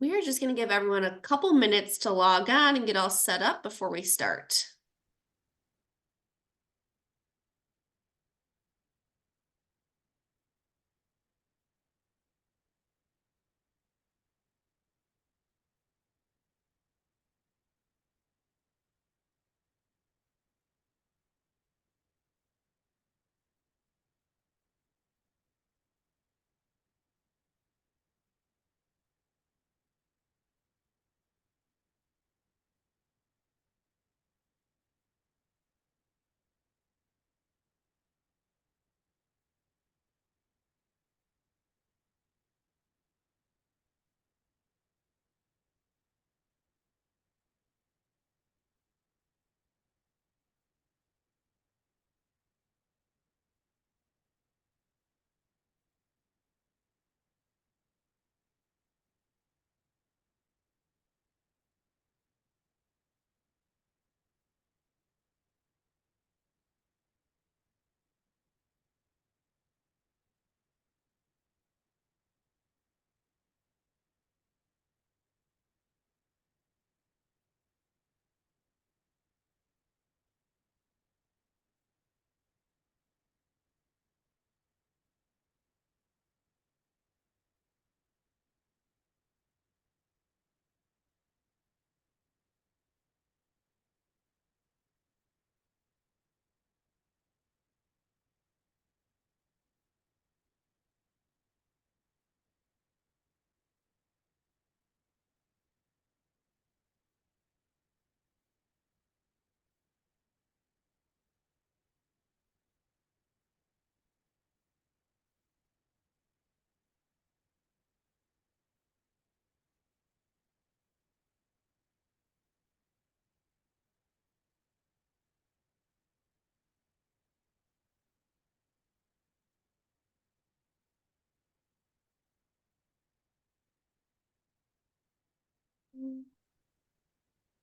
We are just going to give everyone a couple minutes to log on and get all set up before we start.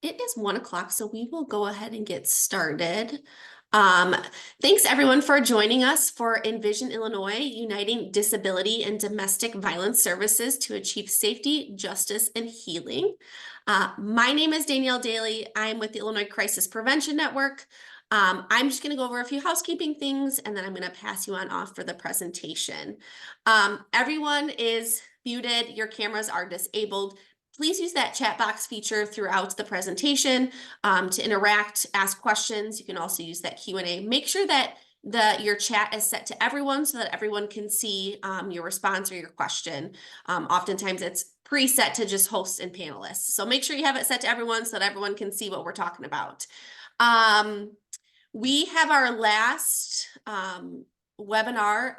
It is 1 o'clock, so we will go ahead and get started. Thanks everyone for joining us for Envision Illinois, uniting disability and domestic violence services to achieve safety, justice, and healing. My name is Danielle Daly. I'm with the Illinois Crisis Prevention Network. I'm just going to go over a few housekeeping things, and then I'm going to pass you on off for the presentation. Everyone is muted. Your cameras are disabled. Please use that chat box feature throughout the presentation to interact, ask questions. You can also use that Q&A. Make sure that your chat is set to everyone so that everyone can see your response or your question. Oftentimes it's preset to just hosts and panelists. So make sure you have it set to everyone so that everyone can see what we're talking about. We have our last webinar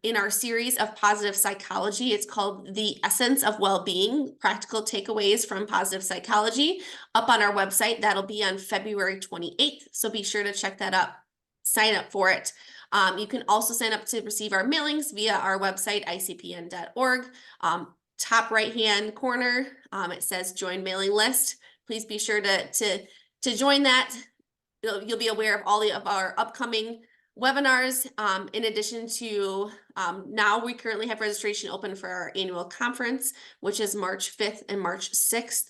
in our series of positive psychology. It's called The Essence of Wellbeing, Practical Takeaways from Positive Psychology, up on our website. That'll be on February 28th. So be sure to check that up, sign up for it. You can also sign up to receive our mailings via our website, icpn.org. Top right-hand corner, it says join mailing list. Please be sure to join that. You'll be aware of all of our upcoming webinars. In addition to now we currently have registration open for our annual conference, which is March 5th and March 6th.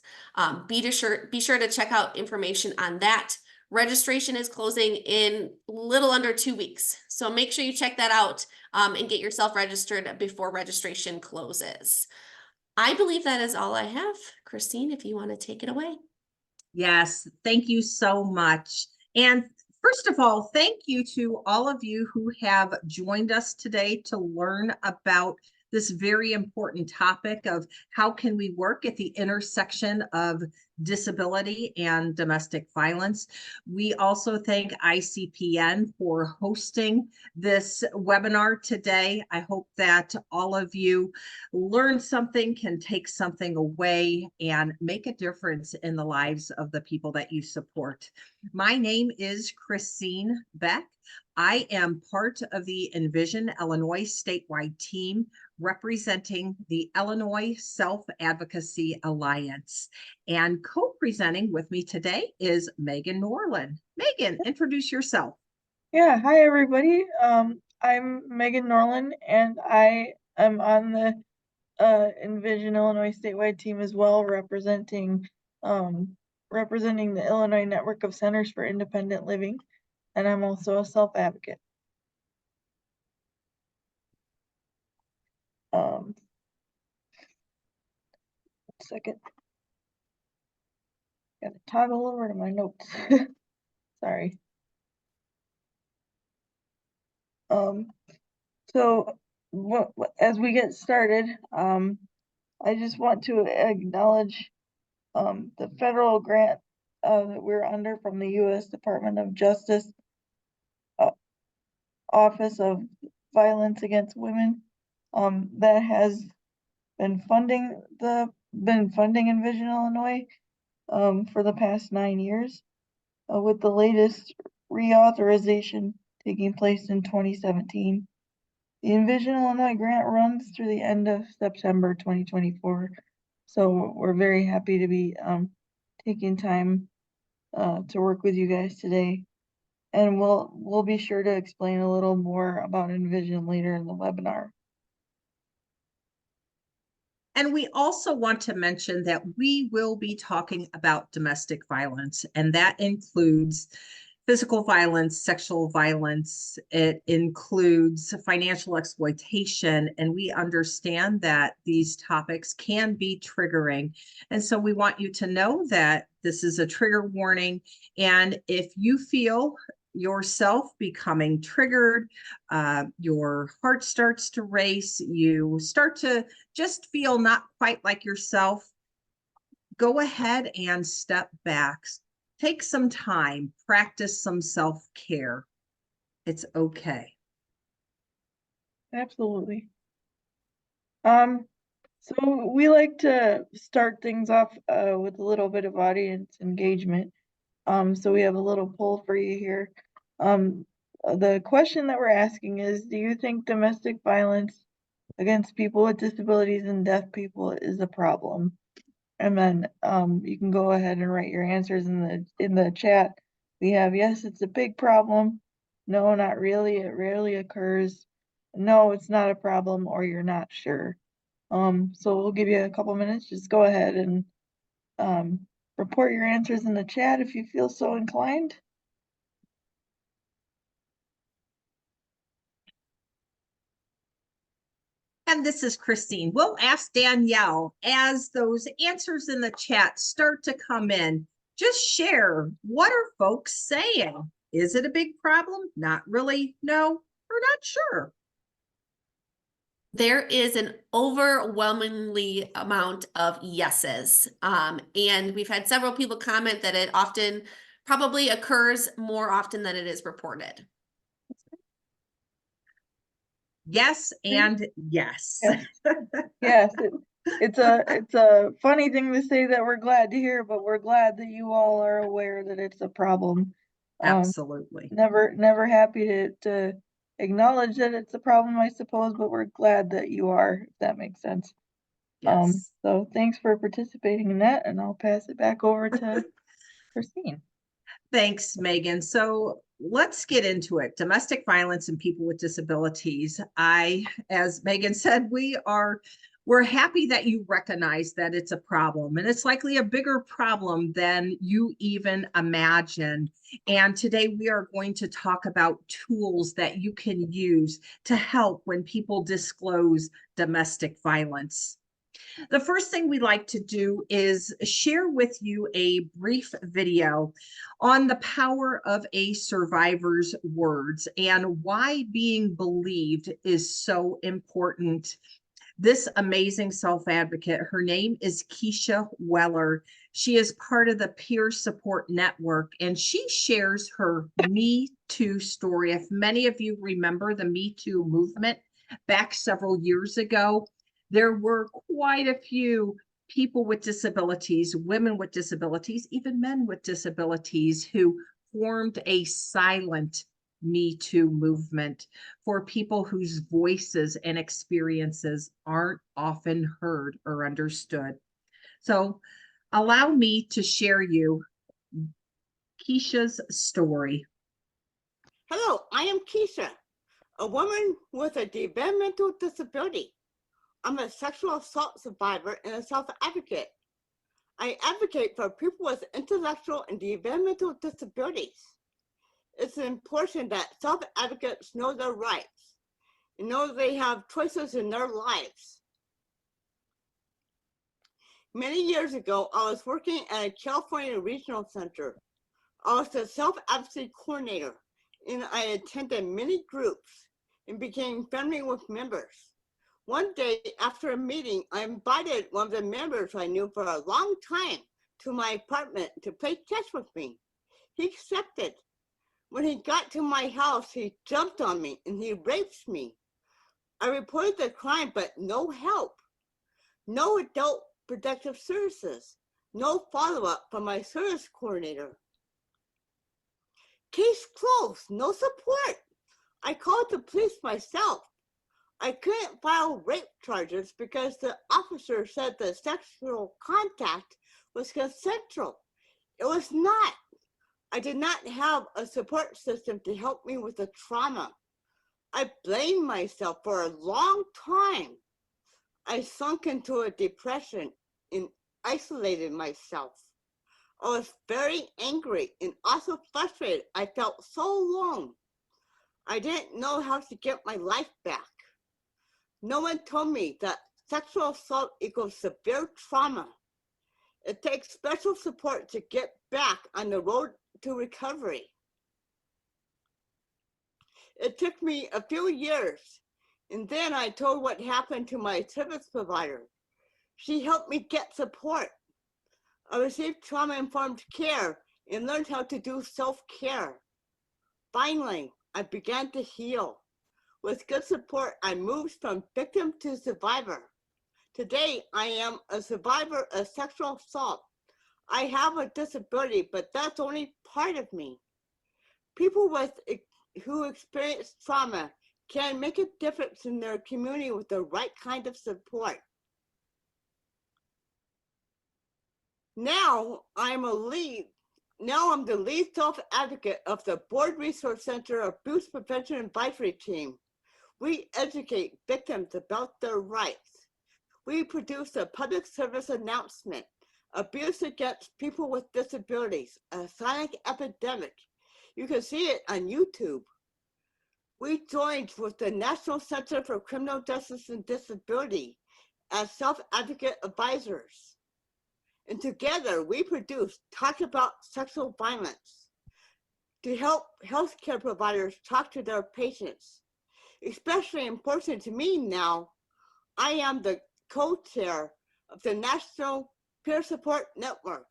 Be sure to check out information on that. Registration is closing in little under 2 weeks. So make sure you check that out and get yourself registered before registration closes. I believe that is all I have. Krescene, if you want to take it away. Yes, thank you so much. And first of all, thank you to all of you who have joined us today to learn about this very important topic of how can we work at the intersection of disability and domestic violence. We also thank ICPN for hosting this webinar today. I hope that all of you learn something, can take something away, and make a difference in the lives of the people that you support. My name is Krescene Beck. I am part of the Envision Illinois statewide team representing the Illinois Self-Advocacy Alliance. And co-presenting with me today is Megan Norlin. Megan, introduce yourself. Yeah, hi everybody. I'm Megan Norlin, and I am on the Envision Illinois statewide team as well, representing the Illinois Network of Centers for Independent Living, and I'm also a self-advocate. Second, gotta toggle over to my notes. Sorry. So as we get started, I just want to acknowledge the federal grant that we're under from the U.S. Department of Justice Office of Violence Against Women that has been funding Envision Illinois for the past 9 years, with the latest reauthorization taking place in 2017. The Envision Illinois grant runs through the end of September 2024. So we're very happy to be taking time to work with you guys today. And we'll be sure to explain a little more about Envision later in the webinar. And we also want to mention that we will be talking about domestic violence, and that includes physical violence, sexual violence. It includes financial exploitation, and we understand that these topics can be triggering. And so we want you to know that this is a trigger warning, and if you feel yourself becoming triggered, your heart starts to race, you start to just feel not quite like yourself, go ahead and step back. Take some time, practice some self-care. It's okay. Absolutely. So we like to start things off with a little bit of audience engagement. So we have a little poll for you here. The question that we're asking is, do you think domestic violence against people with disabilities and deaf people is a problem? And then you can go ahead and write your answers in the chat. We have yes, it's a big problem. No, not really. It rarely occurs. No, it's not a problem, or you're not sure. So we'll give you a couple minutes. Just go ahead and report your answers in the chat if you feel so inclined. And this is Krescene. We'll ask Danielle, as those answers in the chat start to come in, just share, what are folks saying? Is it a big problem? Not really, no, or not sure. There is an overwhelmingly amount of yeses. And we've had several people comment that it often probably occurs more often than it is reported. Yes and yes. Yes, it's a funny thing to say that we're glad to hear, but we're glad that you all are aware that it's a problem. Absolutely. Never happy to acknowledge that it's a problem, I suppose, but we're glad that you are, if that makes sense. Yes. So thanks for participating in that, and I'll pass it back over to Krescene. Thanks, Megan. So let's get into it. Domestic violence and people with disabilities. As Megan said, we're happy that you recognize that it's a problem, and it's likely a bigger problem than you even imagine. And today we are going to talk about tools that you can use to help when people disclose domestic violence. The first thing we like to do is share with you a brief video on the power of a survivor's words and why being believed is so important. This amazing self-advocate, her name is Keisha Weller. She is part of the peer support network, and she shares her Me Too story. If many of you remember the Me Too movement back several years ago, there were quite a few people with disabilities, women with disabilities, even men with disabilities, who formed a silent Me Too movement for people whose voices and experiences aren't often heard or understood. So allow me to share you Keisha's story. Hello, I am Keisha, a woman with a developmental disability. I'm a sexual assault survivor and a self-advocate. I advocate for people with intellectual and developmental disabilities. It's important that self-advocates know their rights and know they have choices in their lives. Many years ago, I was working at a California regional center. I was the self-advocacy coordinator, and I attended many groups and became friendly with members. One day after a meeting, I invited one of the members I knew for a long time to my apartment to play chess with me. He accepted. When he got to my house, he jumped on me and he raped me. I reported the crime, but no help. No adult protective services. No follow-up from my service coordinator. Case closed, no support. I called the police myself. I couldn't file rape charges because the officer said the sexual contact was consensual. It was not. I did not have a support system to help me with the trauma. I blamed myself for a long time. I sunk into a depression and isolated myself. I was very angry and also frustrated. I felt so alone. I didn't know how to get my life back. No one told me that sexual assault equals severe trauma. It takes special support to get back on the road to recovery. It took me a few years, and then I told what happened to my service provider. She helped me get support. I received trauma-informed care and learned how to do self-care. Finally, I began to heal. With good support, I moved from victim to survivor. Today, I am a survivor of sexual assault. I have a disability, but that's only part of me. People who experience trauma can make a difference in their community with the right kind of support. Now I'm the lead self-advocate of the Board Resource Center Abuse Prevention Advisory Team. We educate victims about their rights. We produce a public service announcement, Abuse Against People with Disabilities, a silent epidemic. You can see it on YouTube. We joined with the National Center for Criminal Justice and Disability as self-advocate advisors. And together we produce Talk About Sexual Violence to help healthcare providers talk to their patients. Especially important to me now, I am the co-chair of the National Peer Support Network.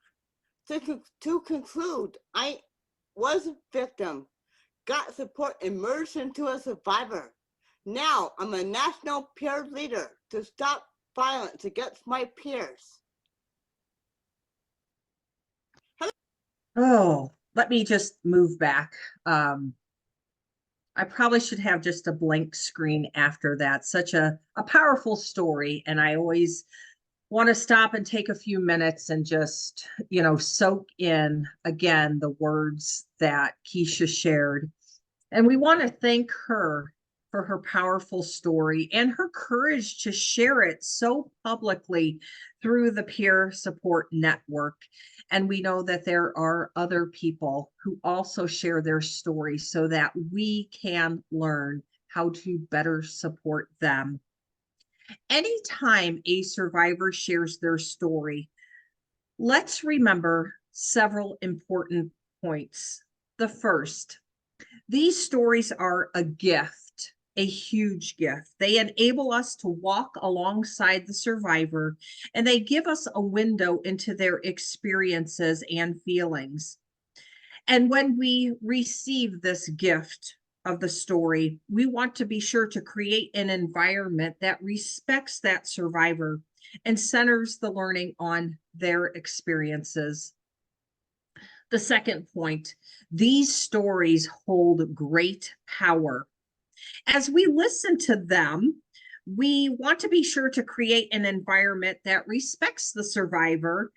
To conclude, I was a victim, got support, and merged into a survivor. Now I'm a national peer leader to stop violence against my peers. Oh, let me just move back. I probably should have just a blank screen after that. Such a powerful story. And I always want to stop and take a few minutes and just, soak in again the words that Keisha shared. And we want to thank her for her powerful story and her courage to share it so publicly through the peer support network. And we know that there are other people who also share their story so that we can learn how to better support them. Anytime a survivor shares their story, let's remember several important points. The first, these stories are a gift, a huge gift. They enable us to walk alongside the survivor, and they give us a window into their experiences and feelings. And when we receive this gift of the story, we want to be sure to create an environment that respects that survivor and centers the learning on their experiences. The second point, these stories hold great power. As we listen to them, we want to be sure to create an environment that respects the survivor.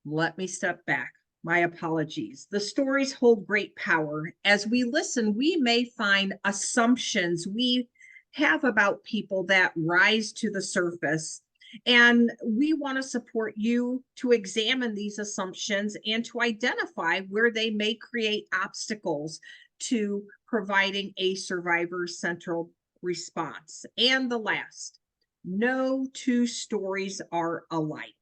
Let me step back. My apologies. The stories hold great power. As we listen, we may find assumptions we have about people that rise to the surface. And we want to support you to examine these assumptions and to identify where they may create obstacles to providing a survivor-centered response. And the last, no two stories are alike.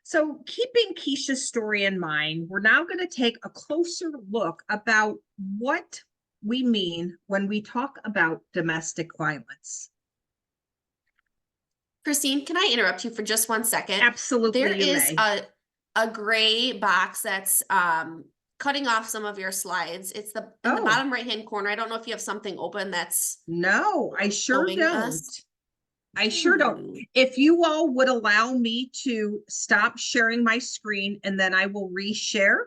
So keeping Keisha's story in mind, we're now going to take a closer look about what we mean when we talk about domestic violence. Krescene, can I interrupt you for just 1 second? Absolutely, There you is may. a gray box that's cutting off some of your slides. It's in the Oh. bottom right-hand corner. I don't know if you have something open that's No, I sure showing don't. us. I sure don't. If you all would allow me to stop sharing my screen and then I will reshare.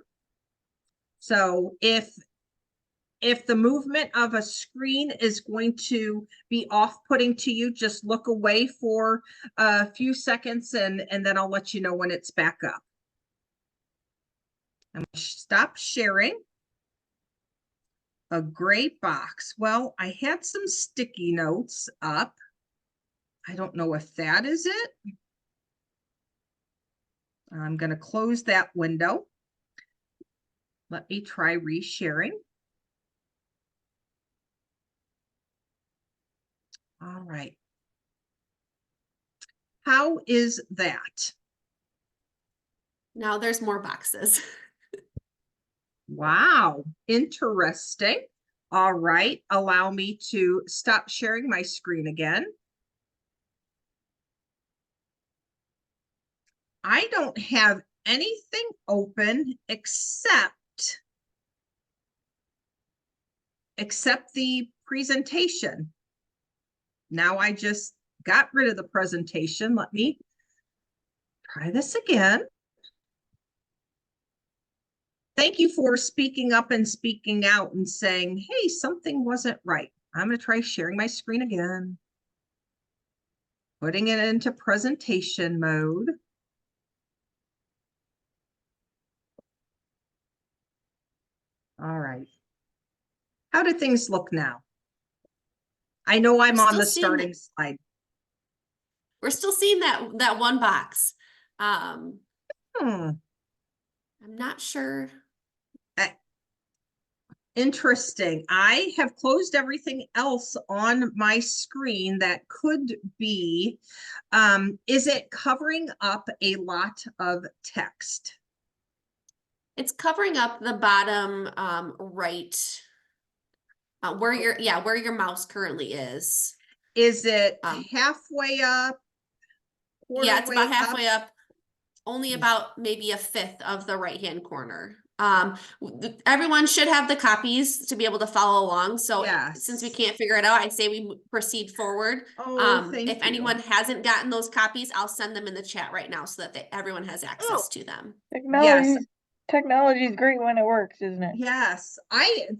So if the movement of a screen is going to be off-putting to you, just look away for a few seconds and then I'll let you know when it's back up. I'm going to stop sharing. A gray box. Well, I had some sticky notes up. I don't know if that is it. I'm going to close that window. Let me try resharing. All right. How is that? Now there's more boxes. Wow, interesting. All right, allow me to stop sharing my screen again. I don't have anything open except the presentation. Now I just got rid of the presentation. Let me try this again. Thank you for speaking up and speaking out and saying, hey, something wasn't right. I'm going to try sharing my screen again. Putting it into presentation mode. All right. How do things look now? I know I'm on the starting slide. We're still seeing that one box. I'm not sure. Interesting. I have closed everything else on my screen that could be, is it covering up a lot of text? It's covering up the bottom right, where your mouse currently is. Is it halfway up? Yeah, it's about halfway up, only about maybe a fifth of the right-hand corner. Everyone should have the copies to be able to follow along. So yes. Since we can't figure it out, I say we proceed forward. If anyone hasn't gotten those copies, I'll send them in the chat right now so that everyone has access to them. Technology is great when it works, isn't it? Yes.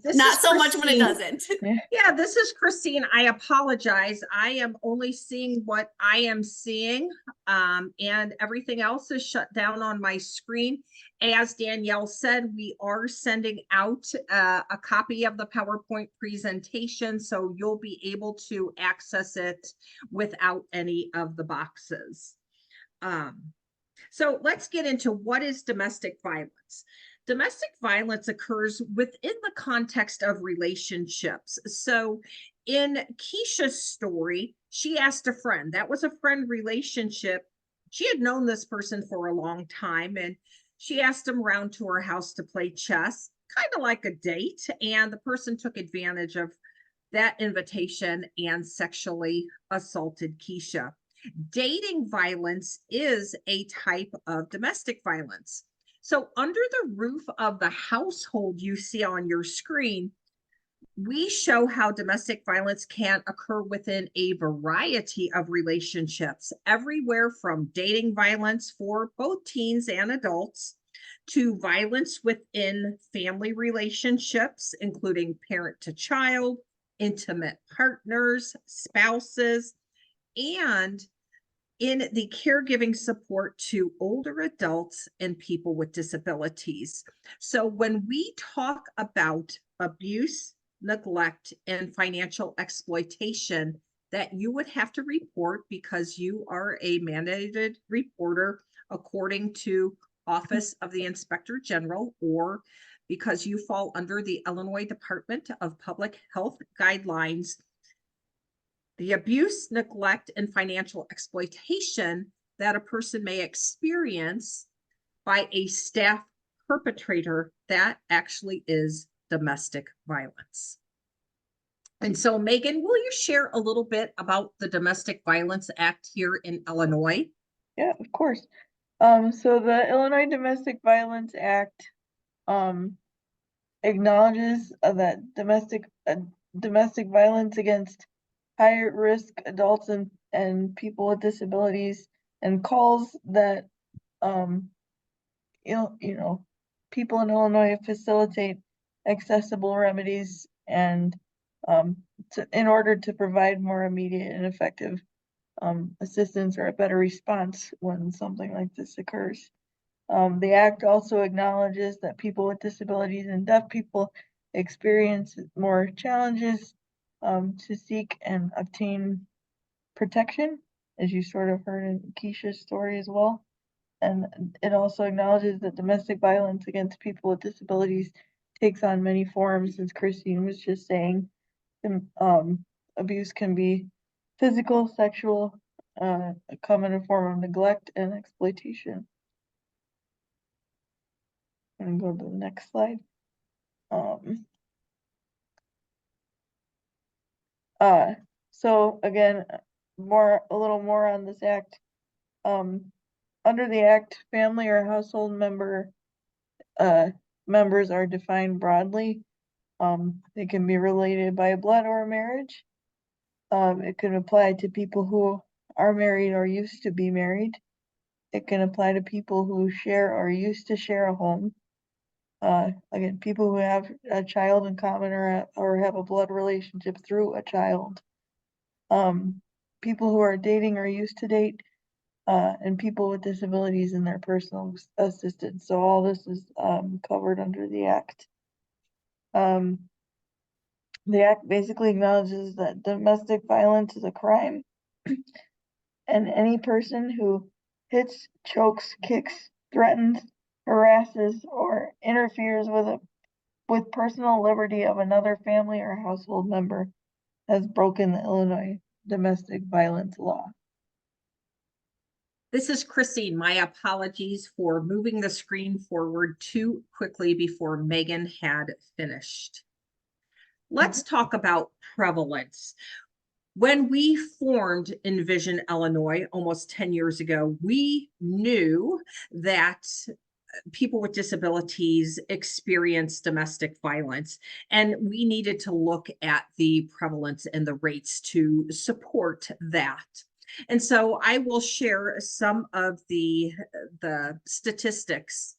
Not so much when it doesn't. Yeah, this is Krescene. I apologize. I am only seeing what I am seeing, and everything else is shut down on my screen. As Danielle said, we are sending out a copy of the PowerPoint presentation, so you'll be able to access it without any of the boxes. So let's get into what is domestic violence. Domestic violence occurs within the context of relationships. So in Keisha's story, she asked a friend. That was a friend relationship. She had known this person for a long time, and she asked him around to her house to play chess, kind of like a date. And the person took advantage of that invitation and sexually assaulted Keisha. Dating violence is a type of domestic violence. So under the roof of the household you see on your screen, we show how domestic violence can occur within a variety of relationships, everywhere from dating violence for both teens and adults to violence within family relationships, including parent to child, intimate partners, spouses, and in the caregiving support to older adults and people with disabilities. So when we talk about abuse, neglect, and financial exploitation that you would have to report because you are a mandated reporter according to Office of the Inspector General, or because you fall under the Illinois Department of Public Health guidelines, the abuse, neglect, and financial exploitation that a person may experience by a staff perpetrator, that actually is domestic violence. And so, Megan, will you share a little bit about the Domestic Violence Act here in Illinois? Yeah, of course. So the Illinois Domestic Violence Act acknowledges that domestic violence against higher risk adults and people with disabilities, and calls that people in Illinois facilitate accessible remedies and in order to provide more immediate and effective assistance or a better response when something like this occurs. The Act also acknowledges that people with disabilities and deaf people experience more challenges to seek and obtain protection, as you sort of heard in Keisha's story as well. And it also acknowledges that domestic violence against people with disabilities takes on many forms, as Krescene was just saying. Abuse can be physical, sexual, come in a form of neglect and exploitation. And go to the next slide. So again, a little more on this act. Under the act, family or household members are defined broadly. They can be related by blood or marriage. It can apply to people who are married or used to be married. It can apply to people who share or used to share a home. Again, people who have a child in common or have a blood relationship through a child. People who are dating or used to date, and people with disabilities in their personal assistance. So all this is covered under the Act. The Act basically acknowledges that domestic violence is a crime, and any person who hits, chokes, kicks, threatens, harasses, or interferes with personal liberty of another family or household member has broken the Illinois domestic violence law. This is Krescene. My apologies for moving the screen forward too quickly before Megan had finished. Let's talk about prevalence. When we formed Envision Illinois almost 10 years ago, we knew that people with disabilities experience domestic violence, and we needed to look at the prevalence and the rates to support that. And so I will share some of the statistics.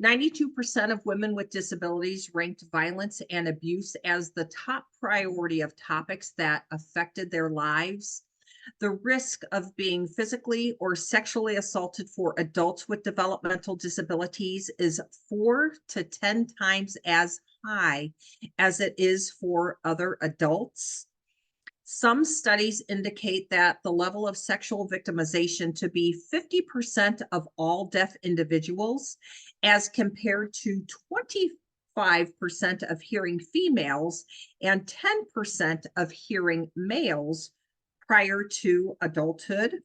92% of women with disabilities ranked violence and abuse as the top priority of topics that affected their lives. The risk of being physically or sexually assaulted for adults with developmental disabilities is 4 to 10 times as high as it is for other adults. Some studies indicate that the level of sexual victimization to be 50% of all deaf individuals, as compared to 25% of hearing females and 10% of hearing males prior to adulthood.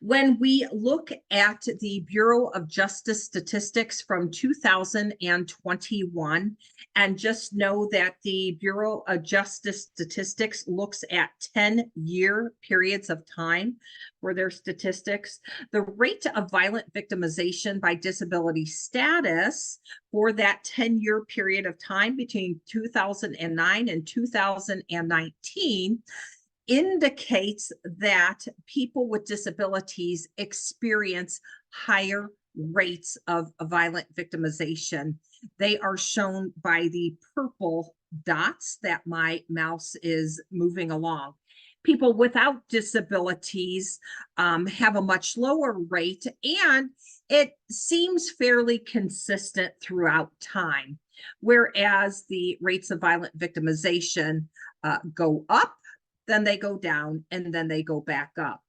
When we look at the Bureau of Justice statistics from 2021, and just know that the Bureau of Justice statistics looks at 10-year periods of time for their statistics, the rate of violent victimization by disability status for that 10-year period of time between 2009 and 2019 indicates that people with disabilities experience higher rates of violent victimization. They are shown by the purple dots that my mouse is moving along. People without disabilities have a much lower rate, and it seems fairly consistent throughout time, whereas the rates of violent victimization go up, then they go down, and then they go back up.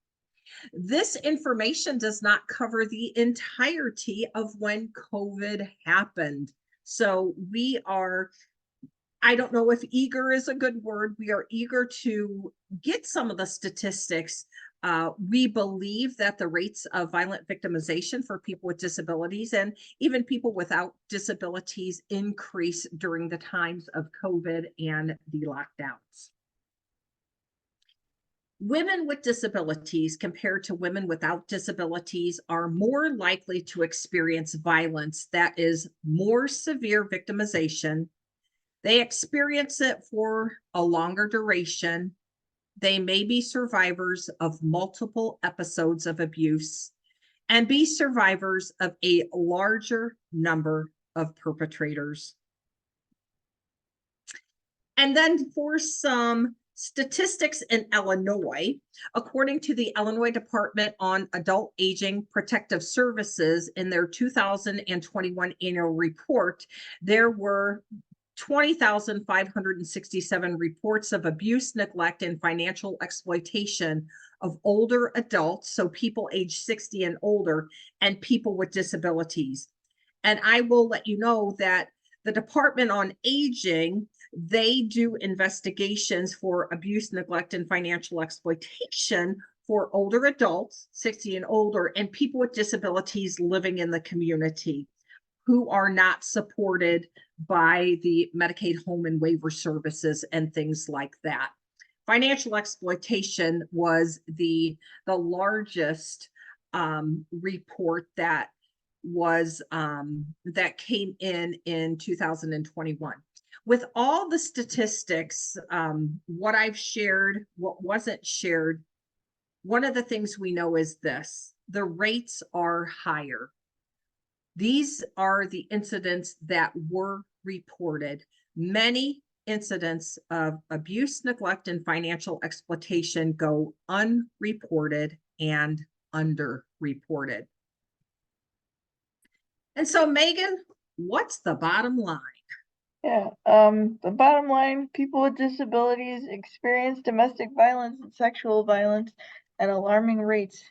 This information does not cover the entirety of when COVID happened. So we are, I don't know if eager is a good word. We are eager to get some of the statistics. We believe that the rates of violent victimization for people with disabilities and even people without disabilities increase during the times of COVID and the lockdowns. Women with disabilities compared to women without disabilities are more likely to experience violence that is more severe victimization. They experience it for a longer duration. They may be survivors of multiple episodes of abuse and be survivors of a larger number of perpetrators. And then for some statistics in Illinois, according to the Illinois Department on Adult Aging Protective Services in their 2021 annual report, there were 20,567 reports of abuse, neglect, and financial exploitation of older adults, so people age 60 and older, and people with disabilities. And I will let you know that the Department on Aging, they do investigations for abuse, neglect, and financial exploitation for older adults, 60 and older, and people with disabilities living in the community who are not supported by the Medicaid home and waiver services and things like that. Financial exploitation was the largest report that was that came in 2021. With all the statistics, what I've shared, what wasn't shared, one of the things we know is this: the rates are higher. These are the incidents that were reported. Many incidents of abuse, neglect, and financial exploitation go unreported and underreported. And so, Megan, what's the bottom line? Yeah, the bottom line, people with disabilities experience domestic violence and sexual violence at alarming rates,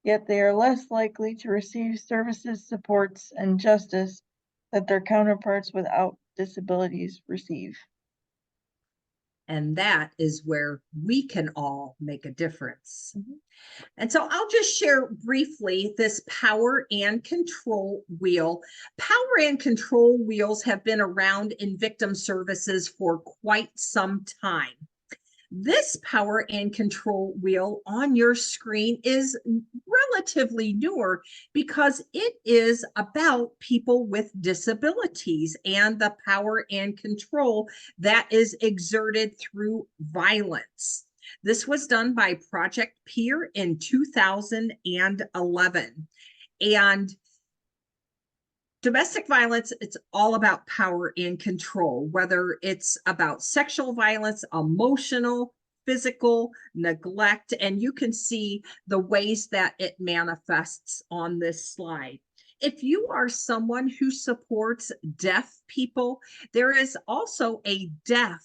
yet they are less likely to receive services, supports, and justice that their counterparts without disabilities receive. And that is where we can all make a difference. And so I'll just share briefly this power and control wheel. Power and control wheels have been around in victim services for quite some time. This power and control wheel on your screen is relatively newer because it is about people with disabilities and the power and control that is exerted through violence. This was done by Project Peer in 2011. And domestic violence, it's all about power and control, whether it's about sexual violence, emotional, physical, neglect, and you can see the ways that it manifests on this slide. If you are someone who supports deaf people, there is also a deaf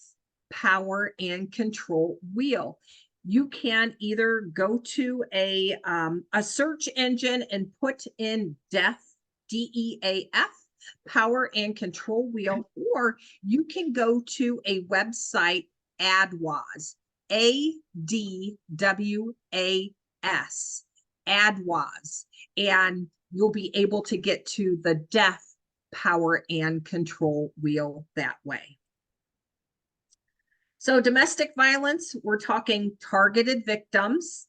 power and control wheel. You can either go to a search engine and put in deaf, DEAF, power and control wheel, or you can go to a website, ADWAS, ADWAS, ADWAS, and you'll be able to get to the deaf power and control wheel that way. So domestic violence, we're talking targeted victims.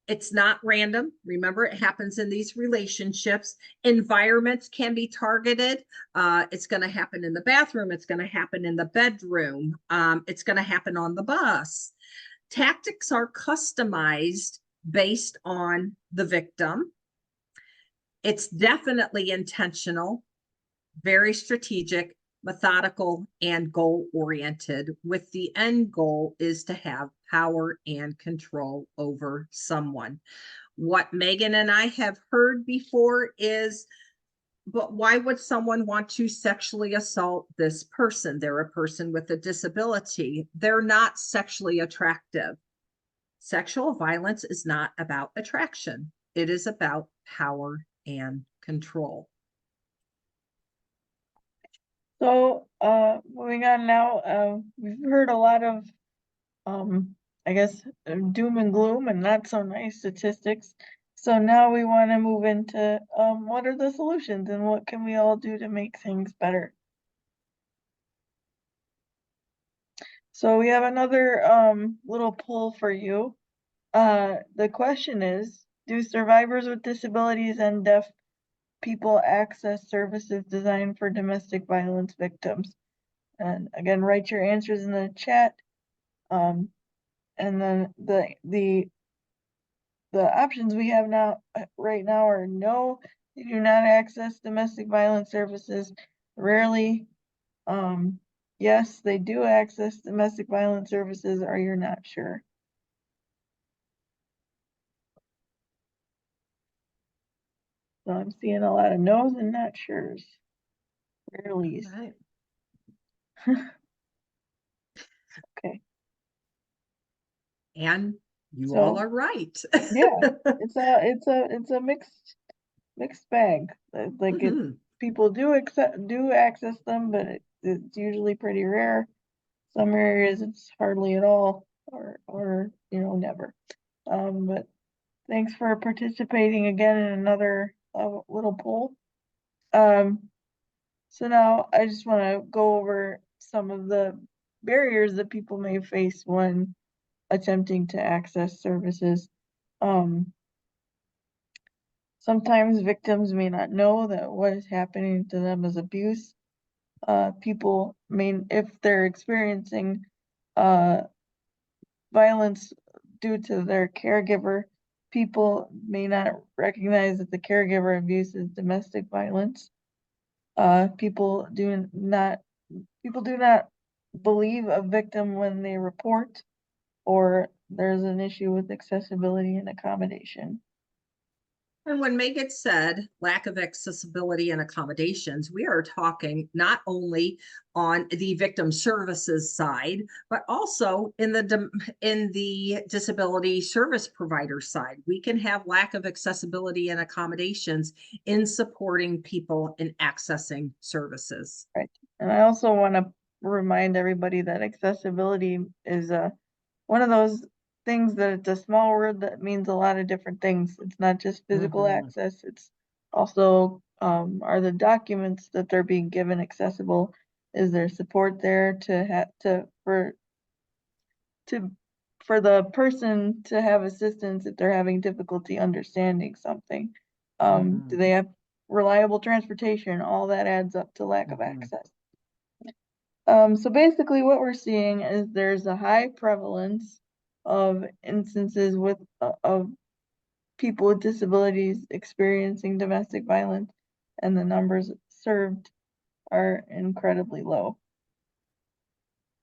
It's not random. Remember, it happens in these relationships. Environments can be targeted. It's going to happen in the bathroom. It's going to happen in the bedroom. It's going to happen on the bus. Tactics are customized based on the victim. It's definitely intentional, very strategic, methodical, and goal-oriented, with the end goal is to have power and control over someone. What Megan and I have heard before is, but why would someone want to sexually assault this person? They're a person with a disability. They're not sexually attractive. Sexual violence is not about attraction. It is about power and control. So, moving on now, we've heard a lot of, I guess, doom and gloom and not so nice statistics. So now we want to move into, what are the solutions and what can we all do to make things better? So we have another, little poll for you. The question is, do survivors with disabilities and deaf people access services designed for domestic violence victims? And again, write your answers in the chat. And then the options we have now right now are no, they do not access domestic violence services. Rarely, yes, they do access domestic violence services, or you're not sure. So I'm seeing a lot of no's and not sure's. Rarely. Right. Okay. And you So, all are right. yeah, it's a mixed bag. Like it, Mhm. people do access them, but it's usually pretty rare. Some areas it's hardly at all, or you know, never. But thanks for participating again in another little poll. So now I just want to go over some of the barriers that people may face when attempting to access services. Sometimes victims may not know that what is happening to them is abuse. People may, if they're experiencing violence due to their caregiver, people may not recognize that the caregiver abuse is domestic violence. People do not believe a victim when they report, or there's an issue with accessibility and accommodation. And when Megan said lack of accessibility and accommodations, we are talking not only on the victim services side, but also in the disability service provider side. We can have lack of accessibility and accommodations in supporting people in accessing services. Right. And I also want to remind everybody that accessibility is one of those things that it's a small word that means a lot of different things. It's not just physical access, it's also are the documents that they're being given accessible? Is there support there for the person to have assistance if they're having difficulty understanding something? Do they have reliable transportation? All that adds up to lack of access. So basically what we're seeing is there's a high prevalence of instances of people with disabilities experiencing domestic violence, and the numbers served are incredibly low.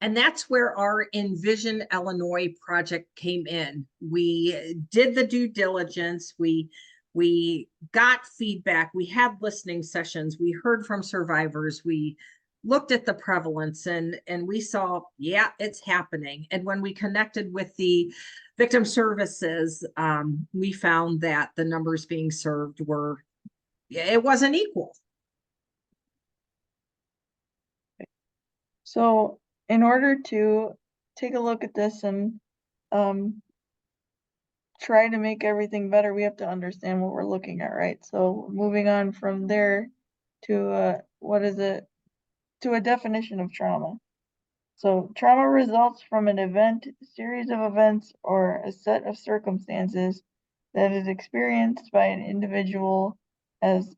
And that's where our Envision Illinois project came in. We did the due diligence. We got feedback. We had listening sessions. We heard from survivors. We looked at the prevalence and we saw, yeah, it's happening. And when we connected with the victim services, we found that the numbers being served it wasn't equal. So in order to take a look at this and try to make everything better, we have to understand what we're looking at, right? So moving on from there to to a definition of trauma. So trauma results from an event, series of events, or a set of circumstances that is experienced by an individual as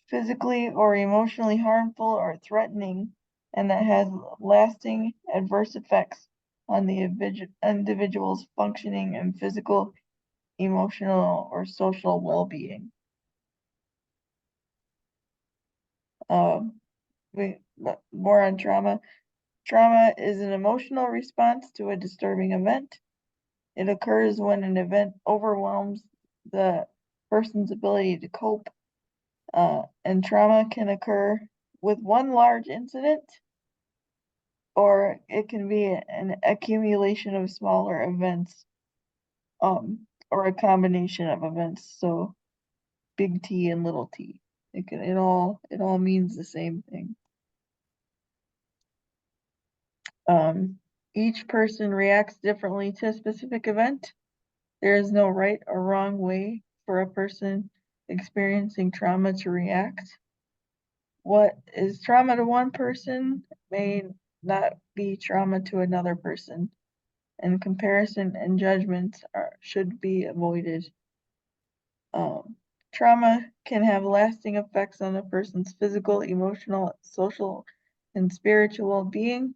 physically or emotionally harmful or threatening, and that has lasting adverse effects on the individual's functioning and physical, emotional, or social well-being. more on trauma. Trauma is an emotional response to a disturbing event. It occurs when an event overwhelms the person's ability to cope. And trauma can occur with one large incident, or it can be an accumulation of smaller events, or a combination of events. So big T and little t. It all means the same thing. Each person reacts differently to a specific event. There is no right or wrong way for a person experiencing trauma to react. What is trauma to one person may not be trauma to another person, and comparison and judgments should be avoided. Trauma can have lasting effects on a person's physical, emotional, social, and spiritual being.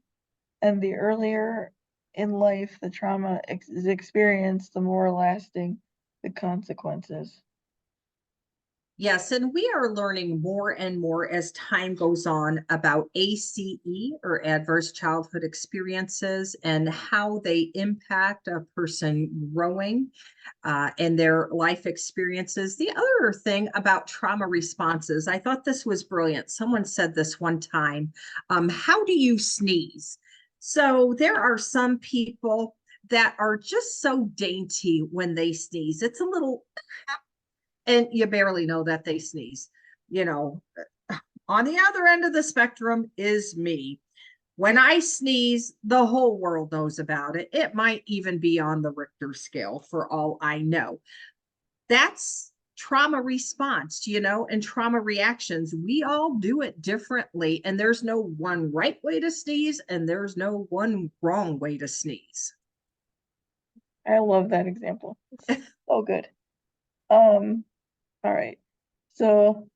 And the earlier in life the trauma is experienced, the more lasting the consequences. Yes, and we are learning more and more as time goes on about ACE, or adverse childhood experiences, and how they impact a person growing and their life experiences. The other thing about trauma responses, I thought this was brilliant. Someone said this one time, how do you sneeze? So there are some people that are just so dainty when they sneeze. It's a little, and you barely know that they sneeze. You know, on the other end of the spectrum is me. When I sneeze, the whole world knows about it. It might even be on the Richter scale for all I know. That's trauma response, and trauma reactions. We all do it differently, and there's no one right way to sneeze, and there's no one wrong way to sneeze. I love that example. It's so good. All right. So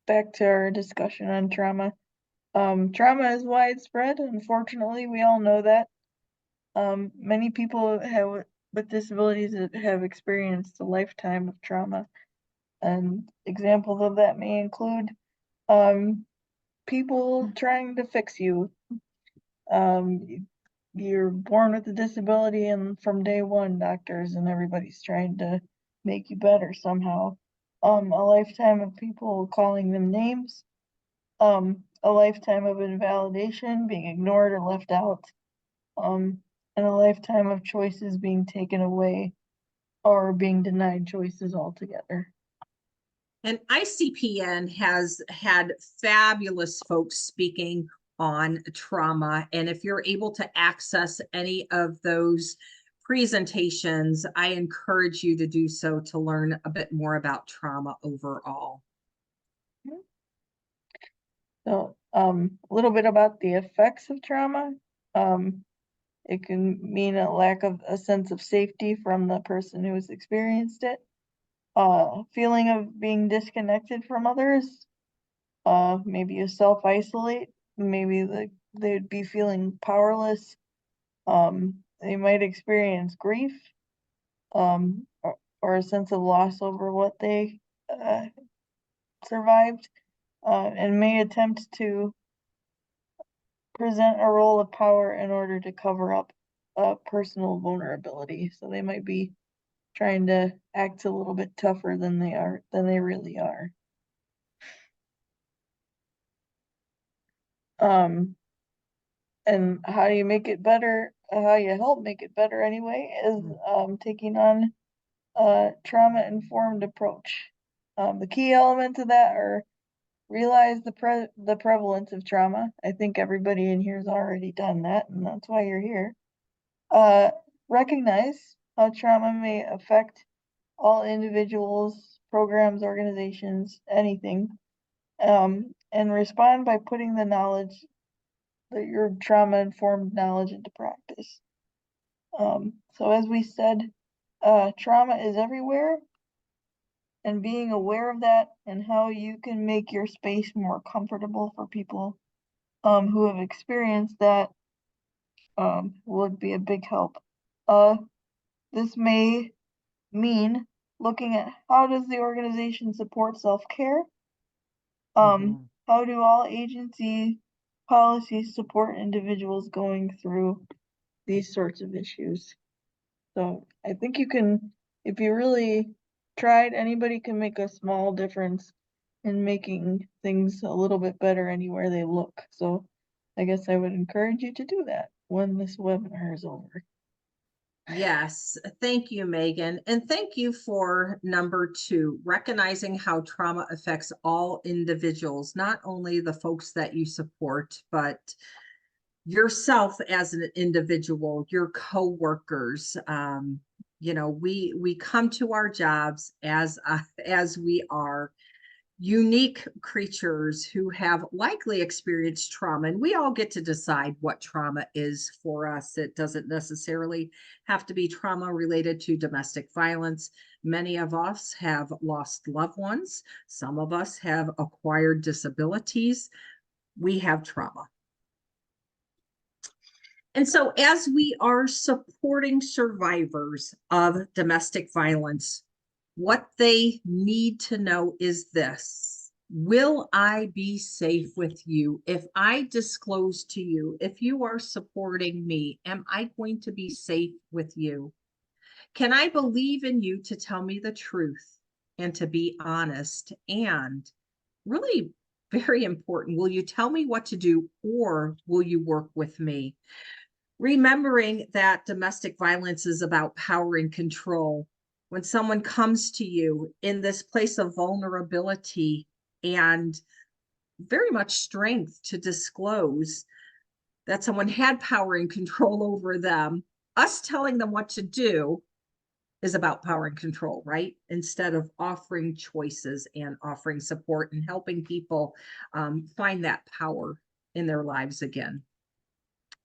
back to our discussion on trauma. Trauma is widespread. Unfortunately, we all know that. Many people with disabilities have experienced a lifetime of trauma. And examples of that may include people trying to fix you. You're born with a disability, and from day one, doctors and everybody's trying to make you better somehow. A lifetime of people calling them names. A lifetime of invalidation, being ignored or left out. And a lifetime of choices being taken away or being denied choices altogether. And ICPN has had fabulous folks speaking on trauma. And if you're able to access any of those presentations, I encourage you to do so to learn a bit more about trauma overall. So, a little bit about the effects of trauma. It can mean a lack of a sense of safety from the person who has experienced it. Feeling of being disconnected from others. Maybe you self-isolate. Maybe they'd be feeling powerless. They might experience grief, or a sense of loss over what they survived, and may attempt to present a role of power in order to cover up personal vulnerability. So they might be trying to act a little bit tougher than they really are. And how you make it better, how you help make it better anyway, is taking on a trauma-informed approach. The key elements of that are realize the prevalence of trauma. I think everybody in here has already done that, and that's why you're here. Recognize how trauma may affect all individuals, programs, organizations, anything, and respond by putting the knowledge, your trauma-informed knowledge, into practice. So as we said, trauma is everywhere, and being aware of that and how you can make your space more comfortable for people who have experienced that would be a big help. This may mean looking at how does the organization support self-care? How how do all agency policies support individuals going through these sorts of issues? So I think you can, if you really tried, anybody can make a small difference in making things a little bit better anywhere they look. So I guess I would encourage you to do that when this webinar is over. Yes, thank you, Megan. And thank you for number 2, recognizing how trauma affects all individuals, not only the folks that you support, but yourself as an individual, your coworkers. You know, we come to our jobs as we are unique creatures who have likely experienced trauma, and we all get to decide what trauma is for us. It doesn't necessarily have to be trauma related to domestic violence. Many of us have lost loved ones. Some of us have acquired disabilities. We have trauma. And so as we are supporting survivors of domestic violence, what they need to know is this: will I be safe with you? If I disclose to you, if you are supporting me, am I going to be safe with you? Can I believe in you to tell me the truth and to be honest? And really very important, will you tell me what to do, or will you work with me? Remembering that domestic violence is about power and control. When someone comes to you in this place of vulnerability and very much strength to disclose that someone had power and control over them, us telling them what to do is about power and control, right? Instead of offering choices and offering support and helping people find that power in their lives again.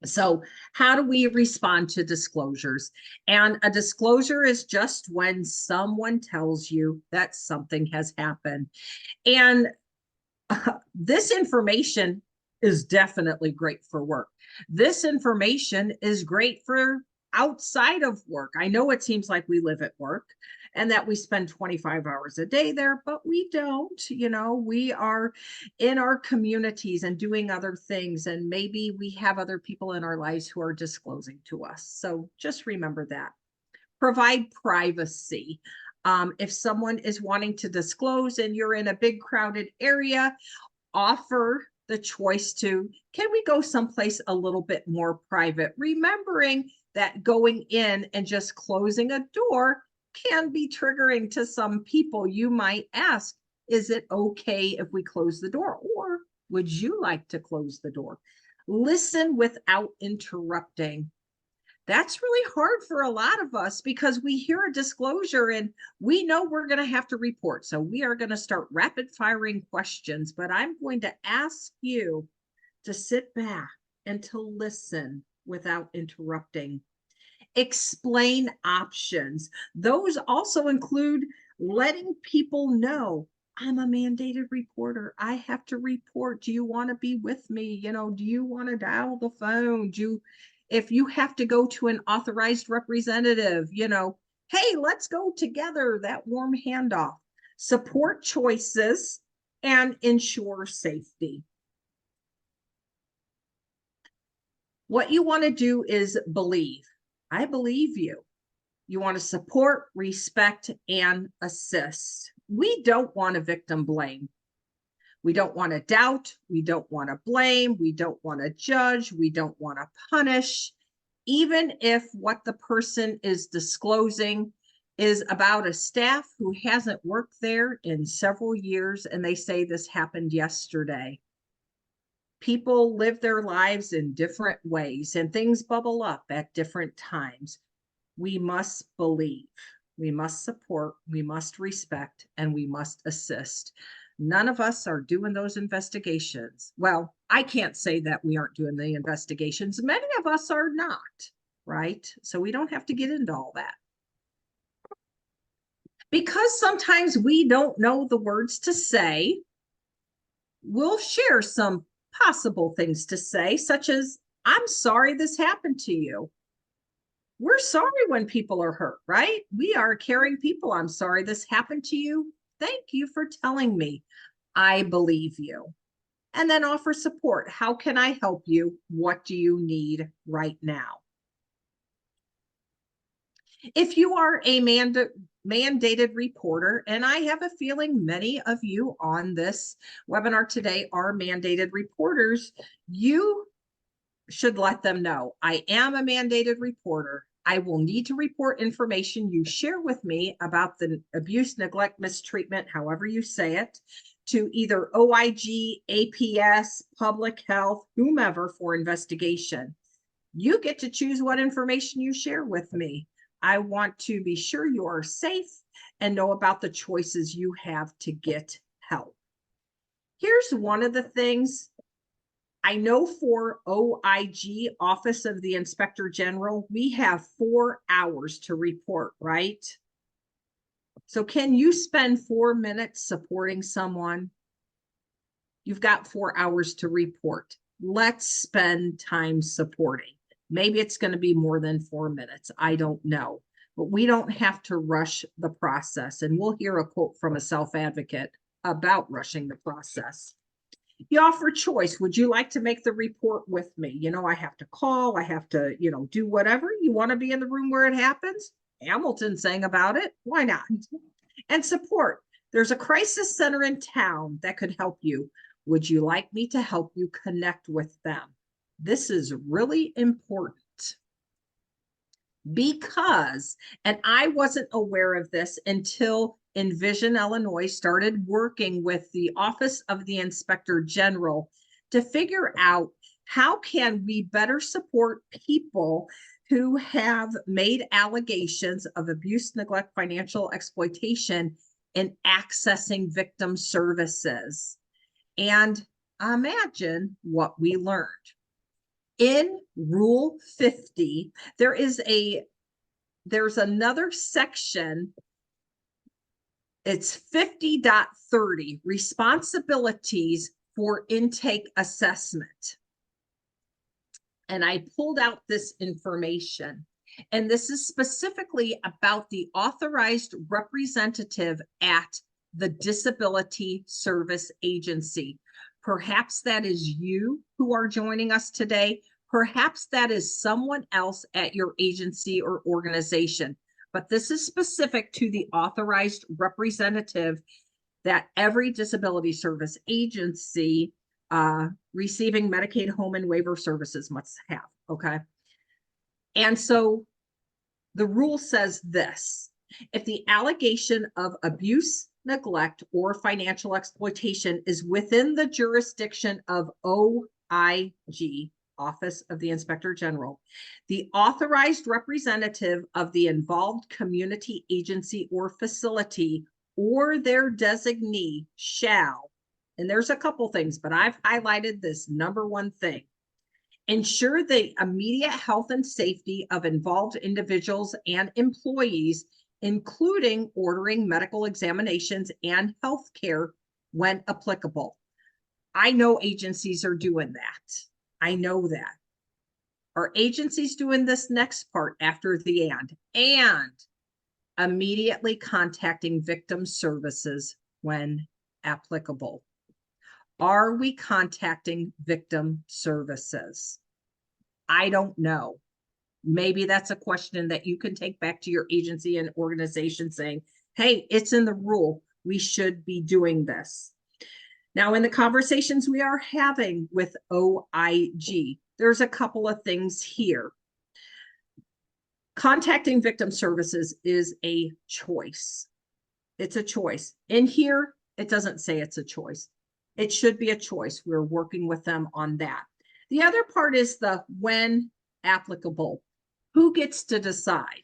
So how do we respond to disclosures? And a disclosure is just when someone tells you that something has happened. And this information is definitely great for work. This information is great for outside of work. I know it seems like we live at work and that we spend 25 hours a day there, but we don't. You know, we are in our communities and doing other things, and maybe we have other people in our lives who are disclosing to us. So just remember that. Provide privacy. If someone is wanting to disclose and you're in a big crowded area, offer the choice to, can we go someplace a little bit more private? Remembering that going in and just closing a door can be triggering to some people. You might ask, is it okay if we close the door? Or would you like to close the door? Listen without interrupting. That's really hard for a lot of us because we hear a disclosure and we know we're going to have to report. So we are going to start rapid firing questions, but I'm going to ask you to sit back and to listen without interrupting. Explain options. Those also include letting people know, I'm a mandated reporter. I have to report. Do you want to be with me? You know, do you want to dial the phone? If you have to go to an authorized representative, you know, hey, let's go together, that warm handoff. Support choices and ensure safety. What you want to do is believe. I believe you. You want to support, respect, and assist. We don't want to victim blame. We don't want to doubt. We don't want to blame. We don't want to judge. We don't want to punish. Even if what the person is disclosing is about a staff who hasn't worked there in several years and they say this happened yesterday. People live their lives in different ways and things bubble up at different times. We must believe, we must support, we must respect, and we must assist. None of us are doing those investigations. Well, I can't say that we aren't doing the investigations. Many of us are not, right? So we don't have to get into all that. Because sometimes we don't know the words to say, we'll share some possible things to say, such as, I'm sorry this happened to you. We're sorry when people are hurt, right? We are caring people. I'm sorry this happened to you. Thank you for telling me. I believe you. and then offer support. How can I help you? What do you need right now? If you are a mandated reporter, and I have a feeling many of you on this webinar today are mandated reporters, you should let them know, I am a mandated reporter. I will need to report information you share with me about the abuse, neglect, mistreatment, however you say it, to either OIG, APS, public health, whomever for investigation. You get to choose what information you share with me. I want to be sure you are safe and know about the choices you have to get help. Here's one of the things I know for OIG, Office of the Inspector General, we have 4 hours to report, right? So can you spend 4 minutes supporting someone? You've got 4 hours to report. Let's spend time supporting. Maybe it's going to be more than 4 minutes. I don't know. But we don't have to rush the process. And we'll hear a quote from a self-advocate about rushing the process. You offer choice. Would you like to make the report with me? You know, I have to call. I have to, do whatever. You want to be in the room where it happens? Hamilton sang about it. Why not? And support. There's a crisis center in town that could help you. Would you like me to help you connect with them? This is really important because, and I wasn't aware of this until Envision Illinois started working with the Office of the Inspector General to figure out how can we better support people who have made allegations of abuse, neglect, financial exploitation in accessing victim services. And imagine what we learned. In Rule 50, there's another section. It's 50.30, responsibilities for intake assessment. And I pulled out this information, and this is specifically about the authorized representative at the Disability Service Agency. Perhaps that is you who are joining us today. Perhaps that is someone else at your agency or organization. But this is specific to the authorized representative that every disability service agency receiving Medicaid home and waiver services must have, okay? And so the rule says this: if the allegation of abuse, neglect, or financial exploitation is within the jurisdiction of OIG, Office of the Inspector General, the authorized representative of the involved community agency or facility or their designee shall, and there's a couple things, but I've highlighted this number one thing, ensure the immediate health and safety of involved individuals and employees, including ordering medical examinations and health care when applicable. I know agencies are doing that. I know that. Are agencies doing this next part after the and immediately contacting victim services when applicable? Are we contacting victim services? I don't know. Maybe that's a question that you can take back to your agency and organization saying, hey, it's in the rule. We should be doing this. Now, in the conversations we are having with OIG, there's a couple of things here. Contacting victim services is a choice. It's a choice. In here, it doesn't say it's a choice. It should be a choice. We're working with them on that. The other part is the when applicable. Who gets to decide?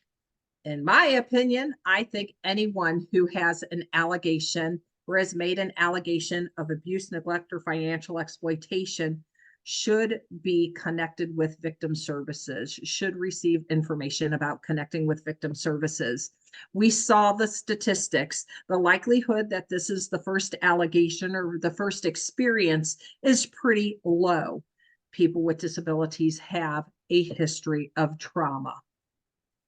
In my opinion, I think anyone who has an allegation or has made an allegation of abuse, neglect, or financial exploitation should be connected with victim services, should receive information about connecting with victim services. We saw the statistics. The likelihood that this is the first allegation or the first experience is pretty low. People with disabilities have a history of trauma.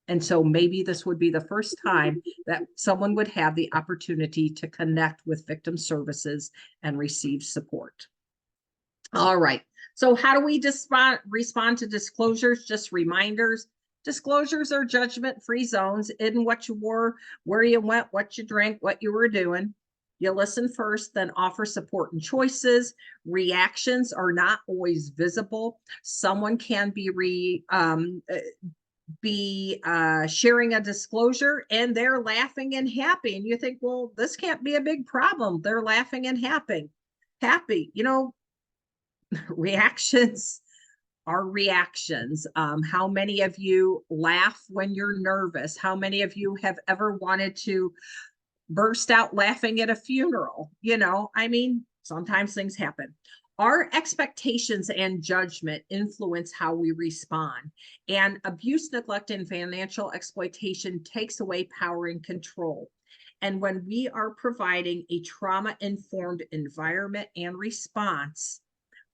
And so maybe this would be the first time that someone would have the opportunity to connect with victim services and receive support. All right. So how do we respond to disclosures? Just reminders. Disclosures are judgment-free zones in what you wore, where you went, what you drank, what you were doing. You listen first, then offer support and choices. Reactions are not always visible. Someone can be sharing a disclosure and they're laughing and happy. And you think, well, this can't be a big problem. They're laughing and happy. Reactions are reactions. How many of you laugh when you're nervous? How many of you have ever wanted to burst out laughing at a funeral? Sometimes things happen. Our expectations and judgment influence how we respond. And abuse, neglect, and financial exploitation takes away power and control. And when we are providing a trauma-informed environment and response,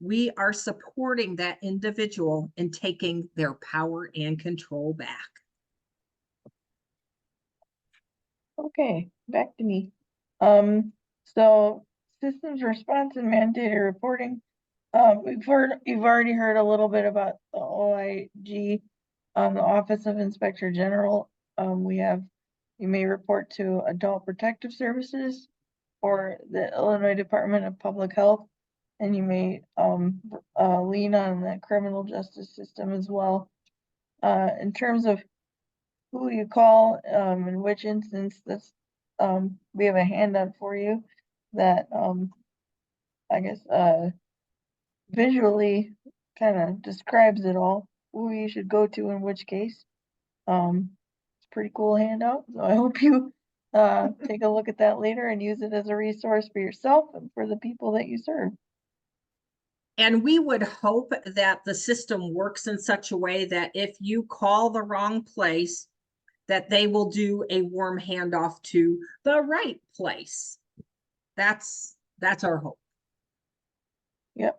we are supporting that individual in taking their power and control back. Okay, back to me. So systems response and mandated reporting. You've already heard a little bit about the OIG, the Office of Inspector General. You may report to Adult Protective Services or the Illinois Department of Public Health, and you may lean on the criminal justice system as well. In terms of who you call, in which instance, we have a handout for you that I guess visually kind of describes it all, who you should go to in which case. It's a pretty cool handout, so I hope you take a look at that later and use it as a resource for yourself and for the people that you serve. And we would hope that the system works in such a way that if you call the wrong place, that they will do a warm handoff to the right place. That's our hope. Yep.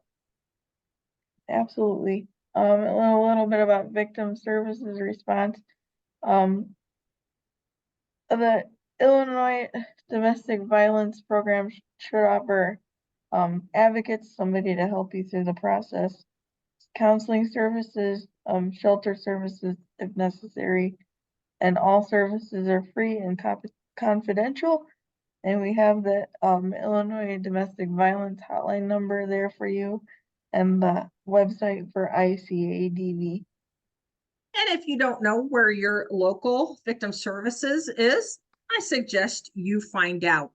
Absolutely. A little bit about victim services response. The Illinois Domestic Violence Program should offer advocates, somebody to help you through the process, counseling services, shelter services if necessary, and all services are free and confidential. And we have the Illinois Domestic Violence Hotline number there for you, and the website for ICADV. And if you don't know where your local victim services is, I suggest you find out.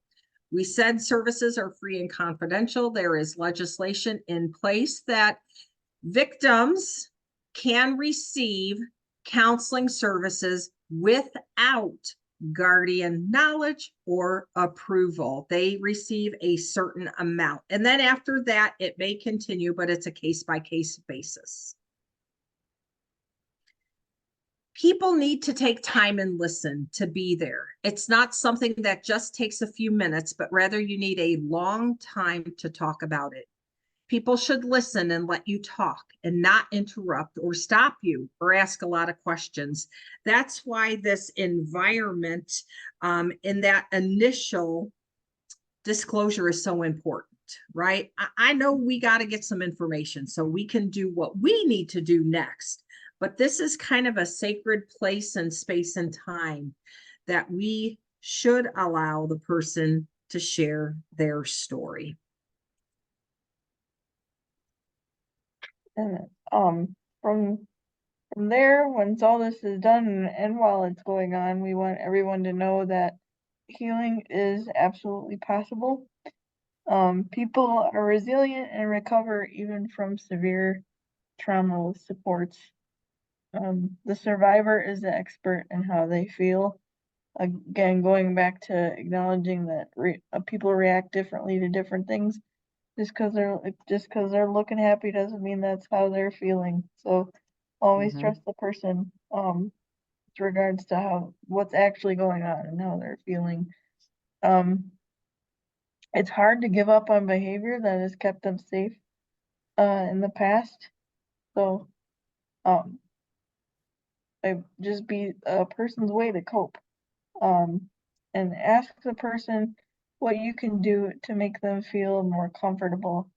We said services are free and confidential. There is legislation in place that victims can receive counseling services without guardian knowledge or approval. They receive a certain amount. And then after that, it may continue, but it's a case-by-case basis. People need to take time and listen to be there. It's not something that just takes a few minutes, but rather you need a long time to talk about it. People should listen and let you talk and not interrupt or stop you or ask a lot of questions. That's why this environment in that initial disclosure is so important, right? I know we got to get some information so we can do what we need to do next. But this is kind of a sacred place and space and time that we should allow the person to share their story. And from there, once all this is done and while it's going on, we want everyone to know that healing is absolutely possible. People are resilient and recover even from severe trauma with supports. The survivor is the expert in how they feel. Again, going back to acknowledging that people react differently to different things. Just because they're looking happy doesn't mean that's how they're feeling. So always trust the person with regards to what's actually going on and how they're feeling. It's hard to give up on behavior that has kept them safe in the past. So it just be a person's way to cope. And ask the person what you can do to make them feel more comfortable.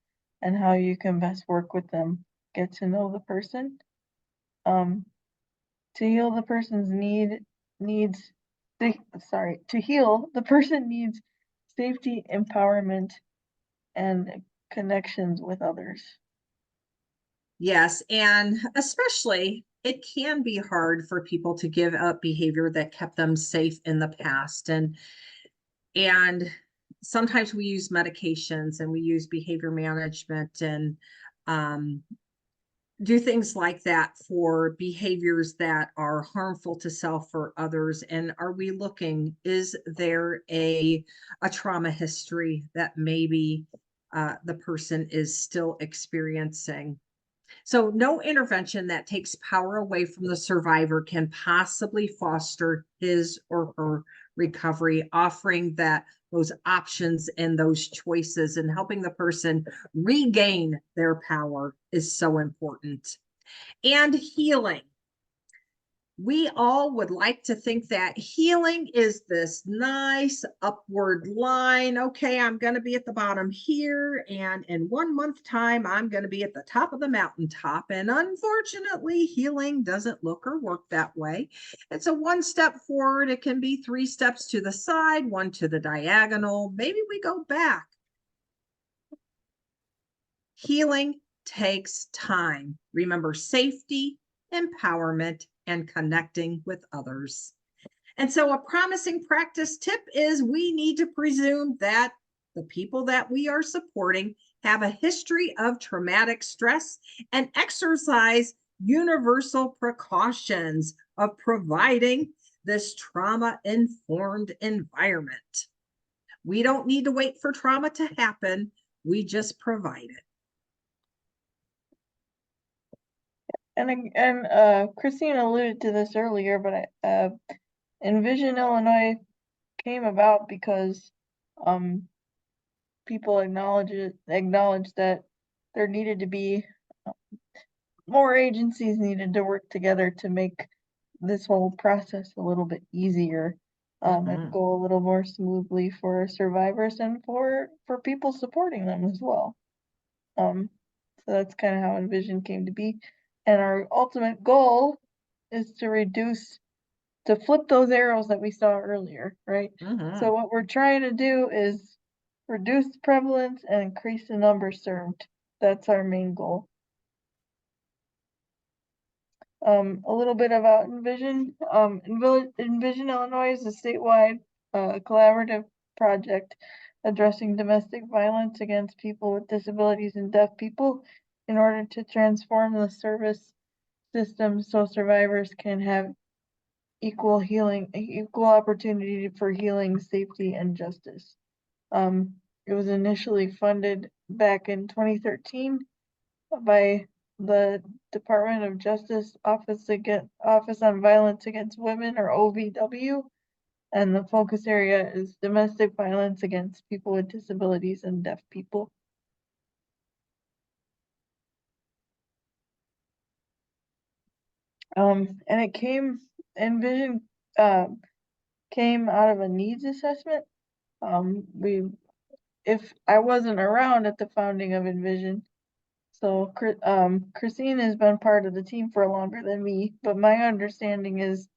and how you can best work with them. Get to know the person. To heal the person's to heal the person needs safety, empowerment, and connections with others. Yes, and especially it can be hard for people to give up behavior that kept them safe in the past. And sometimes we use medications and we use behavior management and do things like that for behaviors that are harmful to self or others. And are we looking, is there a trauma history that maybe the person is still experiencing? So no intervention that takes power away from the survivor can possibly foster his or her recovery, offering those options and those choices and helping the person regain their power is so important. And healing. We all would like to think that healing is this nice upward line. Okay, I'm going to be at the bottom here, and in 1 month time, I'm going to be at the top of the mountaintop. And unfortunately, healing doesn't look or work that way. It's a 1 step forward. It can be 3 steps to the side, 1 to the diagonal. Maybe we go back. Healing takes time. Remember, safety, empowerment, and connecting with others. And so a promising practice tip is we need to presume that the people that we are supporting have a history of traumatic stress and exercise universal precautions of providing this trauma-informed environment. We don't need to wait for trauma to happen. We just provide it. And Krescene alluded to this earlier, but Envision Illinois came about because people acknowledged that there needed to be more agencies needed to work together to make this whole process a little bit easier, and go a little more smoothly for survivors and for people supporting them as well. So that's kind of how Envision came to be. And our ultimate goal is to flip those arrows that we saw earlier, right? So what we're trying to do is reduce prevalence and increase the number served. That's our main goal. A little bit about Envision. Envision Illinois is a statewide collaborative project addressing domestic violence against people with disabilities and deaf people in order to transform the service system so survivors can have equal opportunity for healing, safety, and justice. It was initially funded back in 2013 by the Department of Justice Office on Violence Against Women, or OVW, and the focus area is domestic violence against people with disabilities and deaf people. And Envision came out of a needs assessment. If I wasn't around at the founding of Envision, so Krescene has been part of the team for longer than me, but my understanding is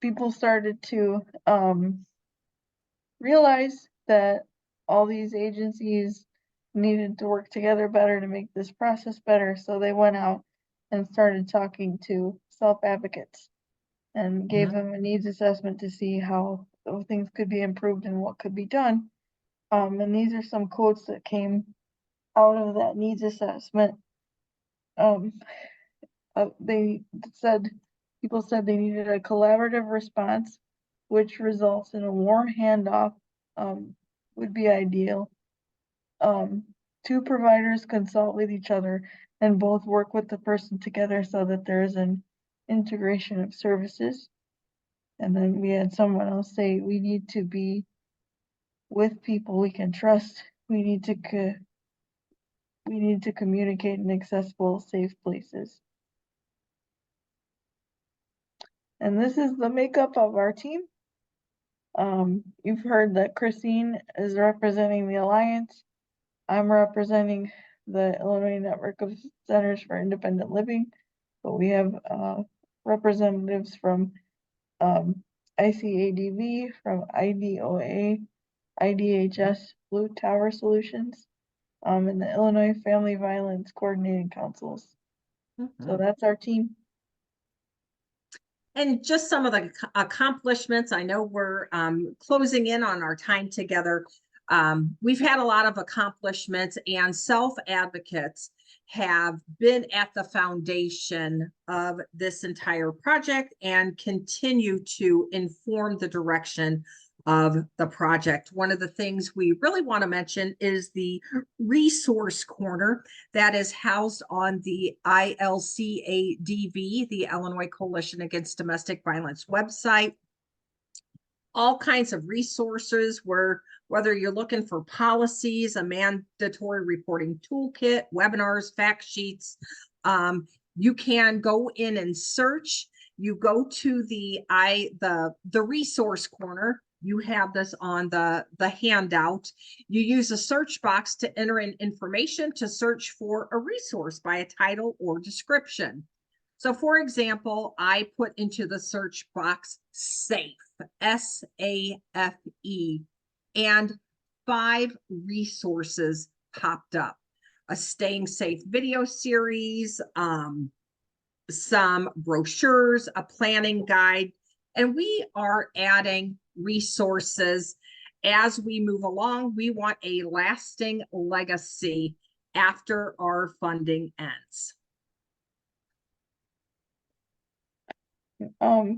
people started to realize that all these agencies needed to work together better to make this process better. So they went out and started talking to self-advocates and gave them a needs assessment to see how things could be improved and what could be done. And these are some quotes that came out of that needs assessment. People said they needed a collaborative response, which results in a warm handoff, would be ideal. 2 providers consult with each other and both work with the person together so that there is an integration of services. And then we had someone else say we need to be with people we can trust. We need to communicate in accessible, safe places. And this is the makeup of our team. You've heard that Krescene is representing the Alliance. I'm representing the Illinois Network of Centers for Independent Living, but we have representatives from ICADV, from IDOA, IDHS, Blue Tower Solutions, and the Illinois Family Violence Coordinating Councils. So that's our team. And just some of the accomplishments. I know we're closing in on our time together. We've had a lot of accomplishments, and self-advocates have been at the foundation of this entire project and continue to inform the direction of the project. One of the things we really want to mention is the resource corner that is housed on the ILCADV, the Illinois Coalition Against Domestic Violence website. All kinds of resources where, whether you're looking for policies, a mandatory reporting toolkit, webinars, fact sheets, you can go in and search. You go to the resource corner. You have this on the handout. You use a search box to enter in information to search for a resource by a title or description. So for example, I put into the search box SAFE, S-A-F-E, and 5 resources popped up. A Staying Safe video series, some brochures, a planning guide, and we are adding resources as we move along. We want a lasting legacy after our funding ends.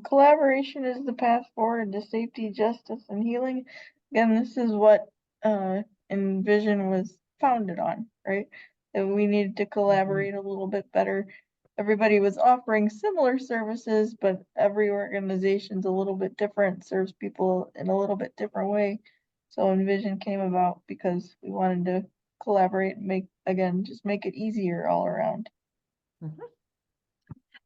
Collaboration is the path forward to safety, justice, and healing. Again, this is what Envision was founded on, right? That we needed to collaborate a little bit better. Everybody was offering similar services, but every organization's a little bit different, serves people in a little bit different way. So Envision came about because we wanted to collaborate and just make it easier all around.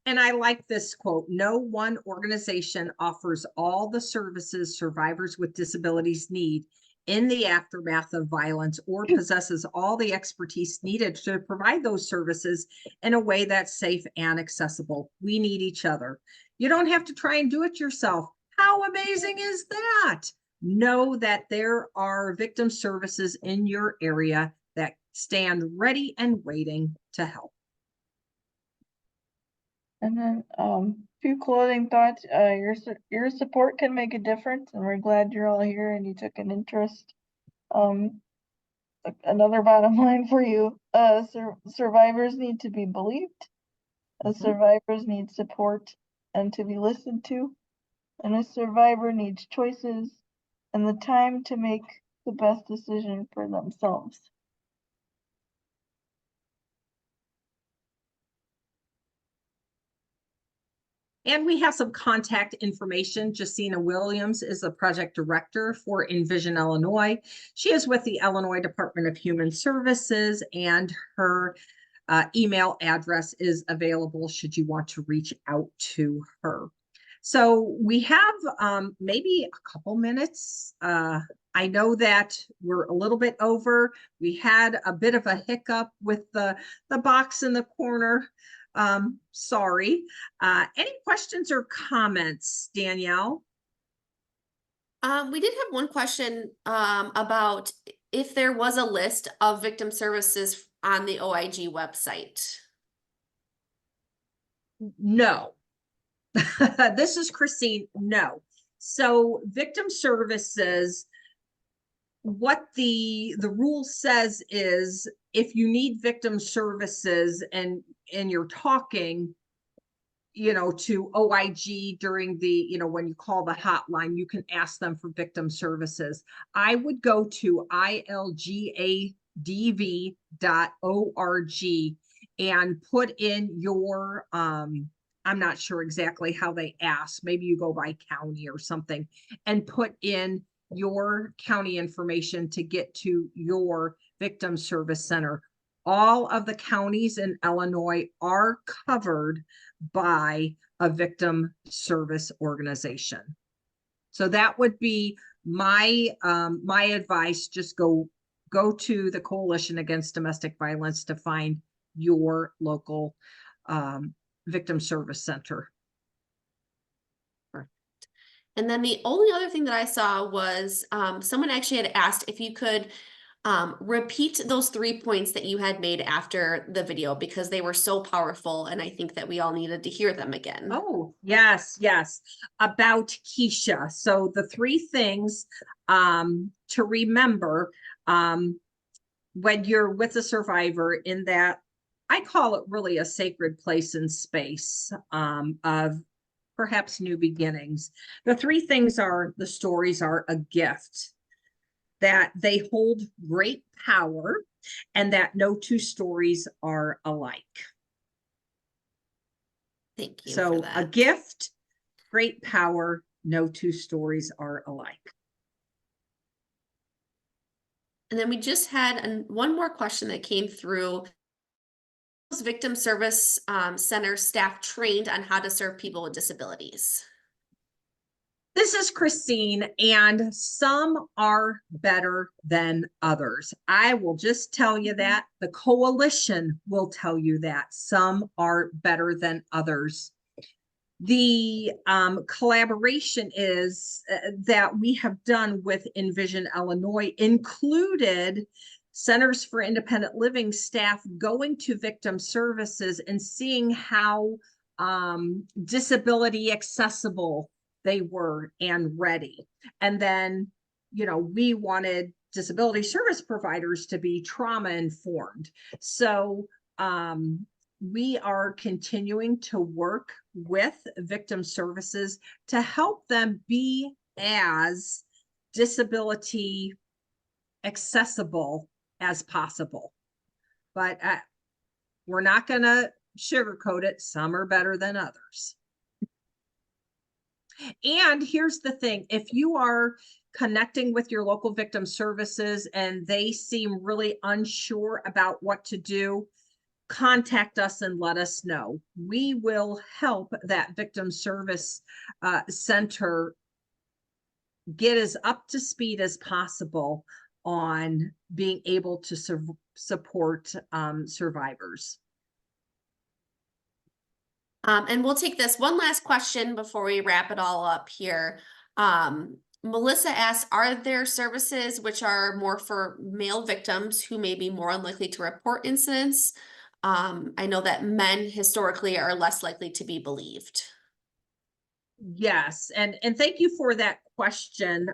And I like this quote: no one organization offers all the services survivors with disabilities need in the aftermath of violence, or possesses all the expertise needed to provide those services in a way that's safe and accessible. We need each other. You don't have to try and do it yourself. How amazing is that? Know that there are victim services in your area that stand ready and waiting to help. And then few closing thoughts. Your support can make a difference, and we're glad you're all here and you took an interest. Another bottom line for you, survivors need to be believed. Survivors need support and to be listened to. And a survivor needs choices and the time to make the best decision for themselves. And we have some contact information. Justina Williams is the project director for Envision Illinois. She is with the Illinois Department of Human Services, and her email address is available should you want to reach out to her. So we have maybe a couple minutes. I know that we're a little bit over. We had a bit of a hiccup with the box in the corner. Sorry. Any questions or comments, Danielle? We did have one question about if there was a list of victim services on the OIG website. No. This is Krescene. No. So victim services, what the rule says is, if you need victim services and you're talking, to OIG during the, when you call the hotline, you can ask them for victim services. I would go to ilgadv.org and put in your, I'm not sure exactly how they ask. Maybe you go by county or something, and put in your county information to get to your victim service center. All of the counties in Illinois are covered by a victim service organization. So that would be my advice. Just go go to the Coalition Against Domestic Violence to find your local victim service center. And then the only other thing that I saw was someone actually had asked if you could repeat those 3 points that you had made after the video, because they were so powerful and I think that we all needed to hear them again. Oh, yes, yes. About Keisha. So the 3 things to remember when you're with a survivor, in that I call it really a sacred place and space of perhaps new beginnings. The 3 things are: the stories are a gift, that they hold great power, and that no 2 stories are alike. Thank you. So for that. a gift, great power, no 2 stories are alike. And then we just had one more question that came through. Was Victim Service Center staff trained on how to serve people with disabilities? This is Krescene, and some are better than others. I will just tell you that. The coalition will tell you that some are better than others. The collaboration is that we have done with Envision Illinois included Centers for Independent Living staff going to victim services and seeing how disability accessible they were and ready. And then, you know, we wanted disability service providers to be trauma informed. So we are continuing to work with victim services to help them be as disability accessible as possible. But we're not going to sugarcoat it. Some are better than others. And here's the thing: if you are connecting with your local victim services and they seem really unsure about what to do, contact us and let us know. We will help that victim service center get as up to speed as possible on being able to support survivors. And we'll take this one last question before we wrap it all up here. Melissa asks, are there services which are more for male victims who may be more unlikely to report incidents? I know that men historically are less likely to be believed. Yes, and thank you for that question.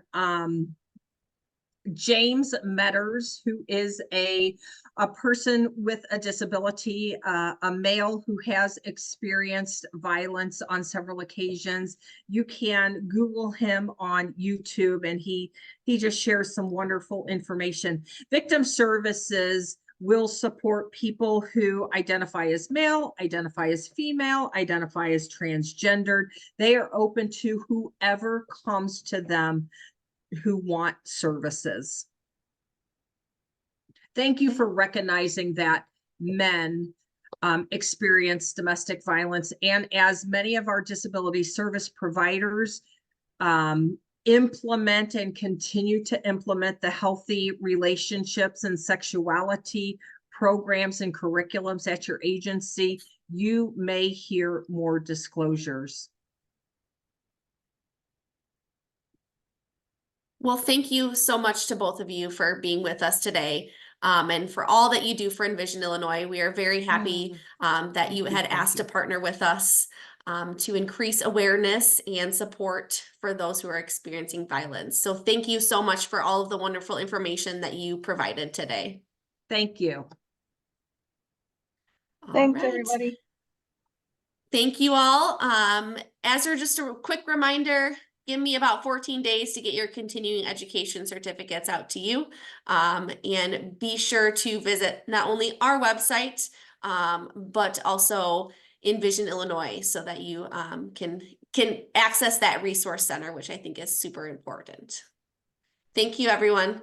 James Metters, who is a person with a disability, a male who has experienced violence on several occasions. You can Google him on YouTube, and he just shares some wonderful information. Victim Services will support people who identify as male, identify as female, identify as transgendered. They are open to whoever comes to them who want services. Thank you for recognizing that men experience domestic violence, and as many of our disability service providers implement and continue to implement the healthy relationships and sexuality programs and curriculums at your agency, you may hear more disclosures. Well, thank you so much to both of you for being with us today, and for all that you do for Envision Illinois. We are very happy that you had asked to partner with us to increase awareness and support for those who are experiencing violence. So thank you so much for all of the wonderful information that you provided today. Thank you. Thanks, All right. everybody. Thank you all. As just a quick reminder, give me about 14 days to get your continuing education certificates out to you. And be sure to visit not only our website, but also Envision Illinois, so that you can access that resource center, which I think is super important. Thank you, everyone.